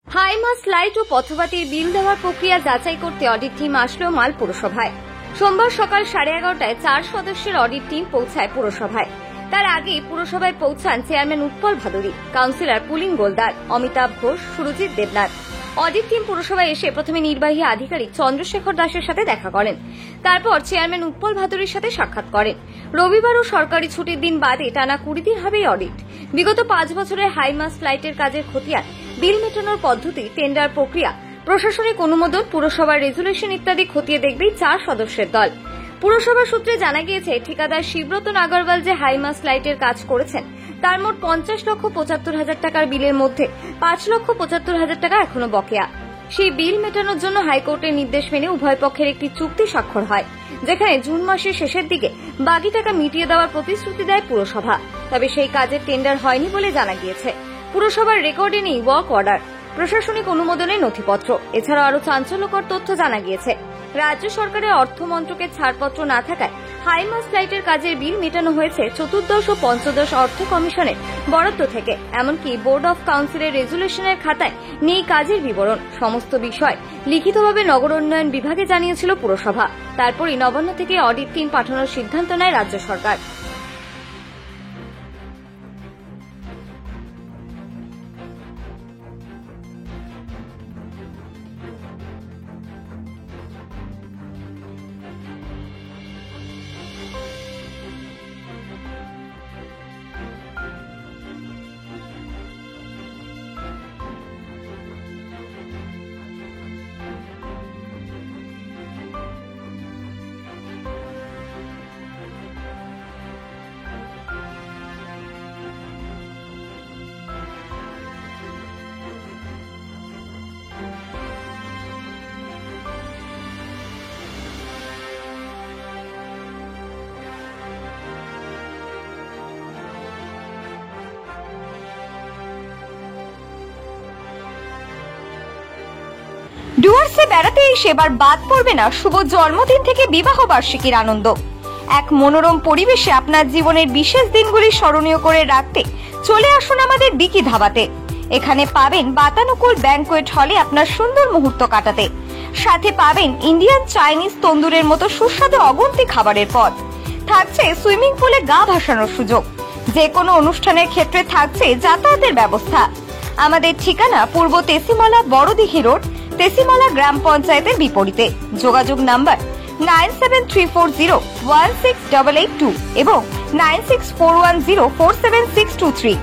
High mast light ও পথবাতির বিল দেওয়ার প্রক্রিয়া যাচাই করতে অডিট টিম আসলো মাল পুরসভায়। সোমবার সকাল 11:30টায় 4 সদস্যের অডিট টিম পৌঁছায় পুরসভায়। তার আগে পুরসভায় পৌঁছান চেয়ারম্যান উৎপল ভাদুরী, কাউন্সিলর পুলিন গোলদার, অমিতাভ ঘোষ, সুরজিৎ দেবনাথ। অডিট টিম পুরসভায় এসে প্রথমে নির্বাহী আধিকারিক চন্দ্রশেখর দাসের সাথে দেখা করেন। তারপর চেয়ারম্যান উৎপল ভাদুরীর সাথে সাক্ষাৎ করেন। রবিবার ও সরকারি ছুটির দিন বাদে টানা 20 দিন হবে অডিট। বিগত 5 বছরের হাইমাস লাইটের কাজের খতিয়ান, বিল মেটানোর পদ্ধতি, টেন্ডার প্রক্রিয়া, প্রশাসনিক অনুমোদন, পুরসভার রেজুলেশন ইত্যাদি খতিয়ে দেখবে 4 সদস্যের দল। পুরসভা সূত্রে জানা গিয়েছে, ঠিকাদার শিবরতন আগরওয়াল যে হাইমাস লাইটের কাজ করেছেন তার মোট 50,75,000 টাকার বিলের মধ্যে 5,75,000 টাকা এখনো বকেয়া। সেই বিল মেটানোর জন্য হাইকোর্টের নির্দেশ মেনে উভয় পক্ষের একটি চুক্তি স্বাক্ষর হয়, যেখানে জুন মাসের শেষের দিকে বাকি টাকা মিটিয়ে দেওয়ার প্রতিশ্রুতি দেয় পুরসভা। তবে সেই কাজের টেন্ডার হয়নি বলে জানা গিয়েছে। পুরসভার রেকর্ডে নেই ওয়ার্ক অর্ডার, প্রশাসনিক অনুমোদনের নথিপত্র। এছাড়াও আরো চাঞ্চল্যকর তথ্য জানা গিয়েছে। রাজ্য সরকারের অর্থ মন্ত্রকের ছাড়পত্র না থাকায় হাইমাস লাইটের কাজের বিল মেটানো হয়েছে চতুর্দশ ও পঞ্চদশ অর্থ কমিশনের বরাদ্দ থেকে। এমনকি বোর্ড অফ কাউন্সিলের রেজুলেশনের খাতায় নেই কাজের বিবরণ। সমস্ত বিষয় লিখিতভাবে নগর উন্নয়ন বিভাগে জানিয়েছিল পুরসভা। তারপরই নবান্ন থেকে অডিট টিম পাঠানোর সিদ্ধান্ত নেয় রাজ্য সরকার। ডুয়ার্সে বেড়াতে এসে এবার বাদ পড়বে না শুভ জন্মদিন থেকে বিবাহ বার্ষিকীর আনন্দ। এক মনোরম পরিবেশে আপনার জীবনের বিশেষ দিনগুলি স্মরণীয় করে রাখতে চলে আসুন আমাদের বিকি ধাবাতে। এখানে পাবেন বাতানুকূল ব্যাংকোয়েট হলে আপনার সুন্দর মুহূর্ত কাটাতে। সাথে পাবেন ইন্ডিয়ান, চাইনিজ, তন্দুরের মতো সুস্বাদু অগুন্তি খাবারের পদ। থাকছে সুইমিং পুলে গা ভাসানোর সুযোগ। যে কোনো অনুষ্ঠানের ক্ষেত্রে থাকছে যাতায়াতের ব্যবস্থা। আমাদের ঠিকানা পূর্ব তেসিমালা, বড়দিঘি রোড, তেসিমালা গ্রাম পঞ্চায়েতের বিপরীতে। যোগাযোগ নাম্বার 9734016882 এবং 9641047623।